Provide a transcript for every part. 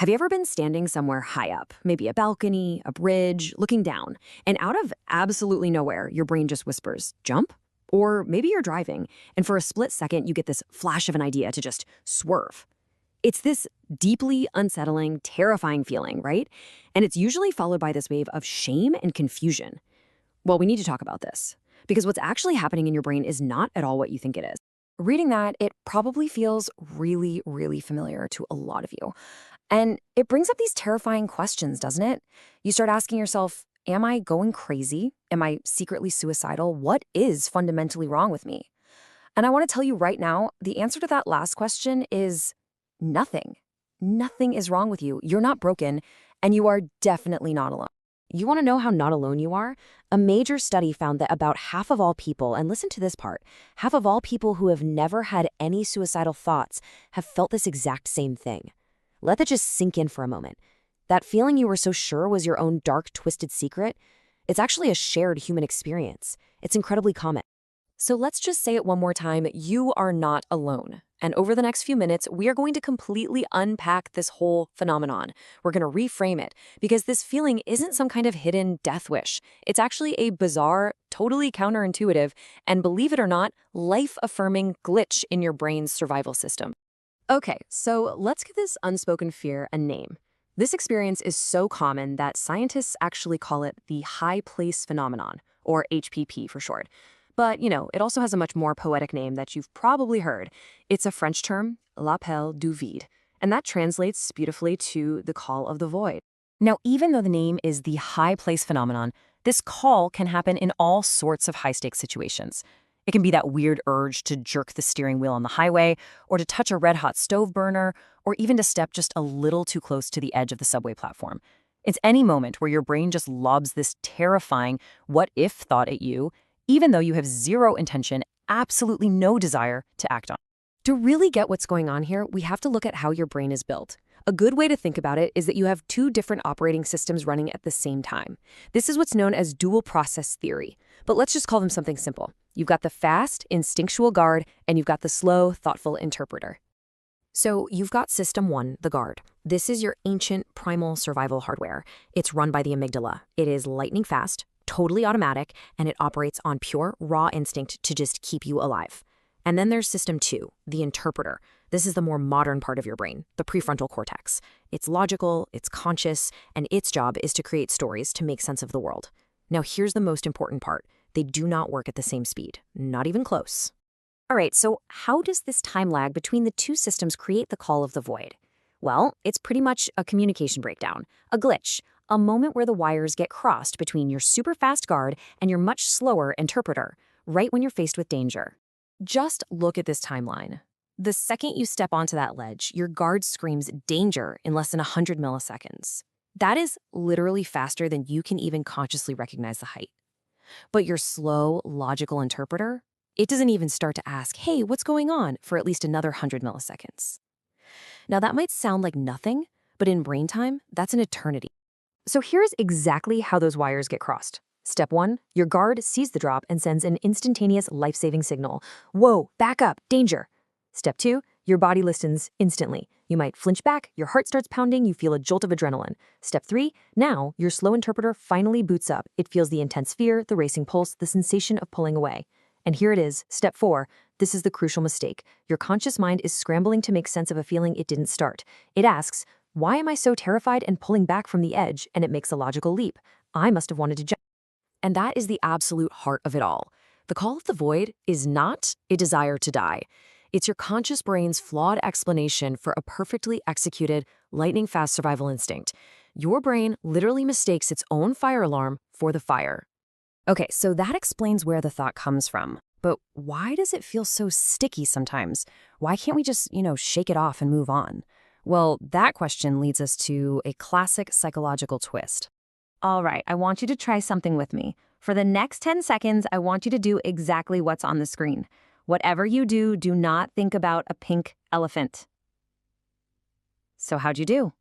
Have you ever been standing somewhere high up, maybe a balcony, a bridge, looking down, and out of absolutely nowhere, your brain just whispers, jump? Or maybe you're driving, and for a split second, you get this flash of an idea to just swerve. It's this deeply unsettling, terrifying feeling, right? And it's usually followed by this wave of shame and confusion. Well, we need to talk about this, because what's actually happening in your brain is not at all what you think it is. Reading that, it probably feels really, really familiar to a lot of you. And it brings up these terrifying questions, doesn't it? You start asking yourself, am I going crazy? Am I secretly suicidal? What is fundamentally wrong with me? And I want to tell you right now, the answer to that last question is nothing. Nothing is wrong with you. You're not broken, and you are definitely not alone. You want to know how not alone you are? A major study found that about half of all people, and listen to this part, half of all people who have never had any suicidal thoughts have felt this exact same thing. Let that just sink in for a moment. That feeling you were so sure was your own dark, twisted secret, it's actually a shared human experience. It's incredibly common. So let's just say it one more time, you are not alone. And over the next few minutes, we are going to completely unpack this whole phenomenon. We're going to reframe it, because this feeling isn't some kind of hidden death wish. It's actually a bizarre, totally counterintuitive, and believe it or not, life-affirming glitch in your brain's survival system. Okay, so let's give this unspoken fear a name. This experience is so common that scientists actually call it the high place phenomenon, or HPP for short. But, it also has a much more poetic name that you've probably heard. It's a French term, l'appel du vide, and that translates beautifully to the call of the void. Now, even though the name is the high place phenomenon, this call can happen in all sorts of high-stakes situations. It can be that weird urge to jerk the steering wheel on the highway, or to touch a red-hot stove burner, or even to step just a little too close to the edge of the subway platform. It's any moment where your brain just lobs this terrifying what-if thought at you, even though you have zero intention, absolutely no desire to act on. To really get what's going on here, we have to look at how your brain is built. A good way to think about it is that you have two different operating systems running at the same time. This is what's known as dual process theory, but let's just call them something simple. You've got the fast, instinctual guard, and you've got the slow, thoughtful interpreter. So you've got System 1, the guard. This is your ancient, primal survival hardware. It's run by the amygdala. It is lightning fast, totally automatic, and it operates on pure, raw instinct to just keep you alive. And then there's System 2, the interpreter. This is the more modern part of your brain, the prefrontal cortex. It's logical, it's conscious, and its job is to create stories to make sense of the world. Now here's the most important part. They do not work at the same speed, not even close. All right, so how does this time lag between the two systems create the call of the void? Well, it's pretty much a communication breakdown, a glitch, a moment where the wires get crossed between your super fast guard and your much slower interpreter, right when you're faced with danger. Just look at this timeline. The second you step onto that ledge, your guard screams danger in less than 100 milliseconds. That is literally faster than you can even consciously recognize the height. But your slow, logical interpreter, it doesn't even start to ask, hey, what's going on, for at least another 100 milliseconds. Now that might sound like nothing, but in brain time, that's an eternity. So here's exactly how those wires get crossed. Step 1, your guard sees the drop and sends an instantaneous life-saving signal. Whoa, back up, danger. Step 2, your body listens instantly. You might flinch back, your heart starts pounding, you feel a jolt of adrenaline. Step 3, now your slow interpreter finally boots up. It feels the intense fear, the racing pulse, the sensation of pulling away. And here it is, Step 4. This is the crucial mistake. Your conscious mind is scrambling to make sense of a feeling it didn't start. It asks, why am I so terrified and pulling back from the edge? And it makes a logical leap. I must have wanted to jump. And that is the absolute heart of it all. The call of the void is not a desire to die. It's your conscious brain's flawed explanation for a perfectly executed, lightning-fast survival instinct. Your brain literally mistakes its own fire alarm for the fire. Okay, so that explains where the thought comes from. But why does it feel so sticky sometimes? Why can't we just, shake it off and move on? Well, that question leads us to a classic psychological twist. All right, I want you to try something with me. For the next 10 seconds, I want you to do exactly what's on the screen. Whatever you do, do not think about a pink elephant. So how'd you do?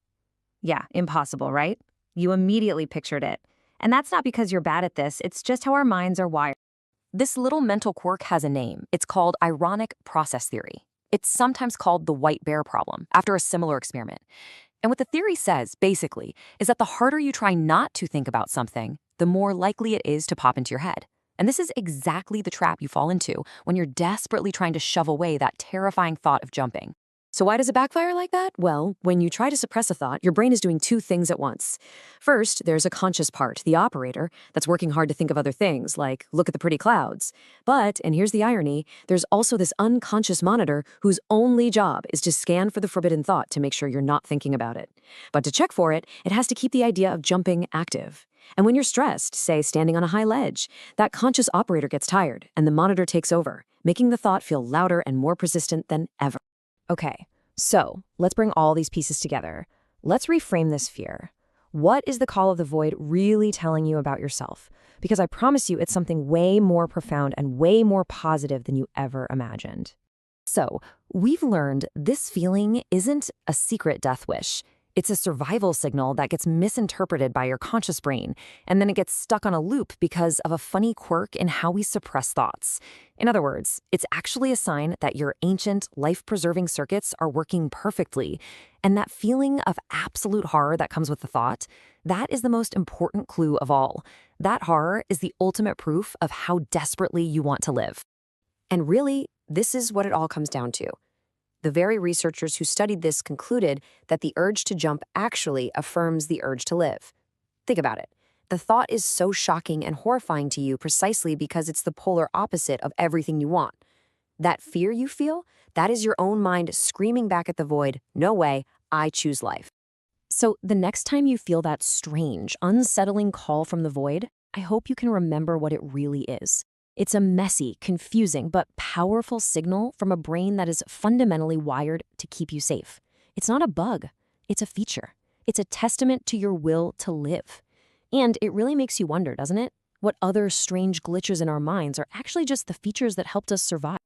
Yeah, impossible, right? You immediately pictured it. And that's not because you're bad at this, it's just how our minds are wired. This little mental quirk has a name. It's called ironic process theory. It's sometimes called the white bear problem, after a similar experiment. And what the theory says, basically, is that the harder you try not to think about something, the more likely it is to pop into your head. And this is exactly the trap you fall into when you're desperately trying to shove away that terrifying thought of jumping. So why does it backfire like that? Well, when you try to suppress a thought, your brain is doing two things at once. First, there's a conscious part, the operator, that's working hard to think of other things, like look at the pretty clouds. But, and here's the irony, there's also this unconscious monitor whose only job is to scan for the forbidden thought to make sure you're not thinking about it. But to check for it, it has to keep the idea of jumping active. And when you're stressed, say standing on a high ledge, that conscious operator gets tired and the monitor takes over, making the thought feel louder and more persistent than ever. Okay, so let's bring all these pieces together. Let's reframe this fear. What is the call of the void really telling you about yourself? Because I promise you it's something way more profound and way more positive than you ever imagined. So, we've learned this feeling isn't a secret death wish. It's a survival signal that gets misinterpreted by your conscious brain, and then it gets stuck on a loop because of a funny quirk in how we suppress thoughts. In other words, it's actually a sign that your ancient, life-preserving circuits are working perfectly, and that feeling of absolute horror that comes with the thought, that is the most important clue of all. That horror is the ultimate proof of how desperately you want to live. And really, this is what it all comes down to. The very researchers who studied this concluded that the urge to jump actually affirms the urge to live. Think about it. The thought is so shocking and horrifying to you precisely because it's the polar opposite of everything you want. That fear you feel, that is your own mind screaming back at the void, "No way, I choose life." So the next time you feel that strange, unsettling call from the void, I hope you can remember what it really is. It's a messy, confusing, but powerful signal from a brain that is fundamentally wired to keep you safe. It's not a bug. It's a feature. It's a testament to your will to live. And it really makes you wonder, doesn't it? What other strange glitches in our minds are actually just the features that helped us survive.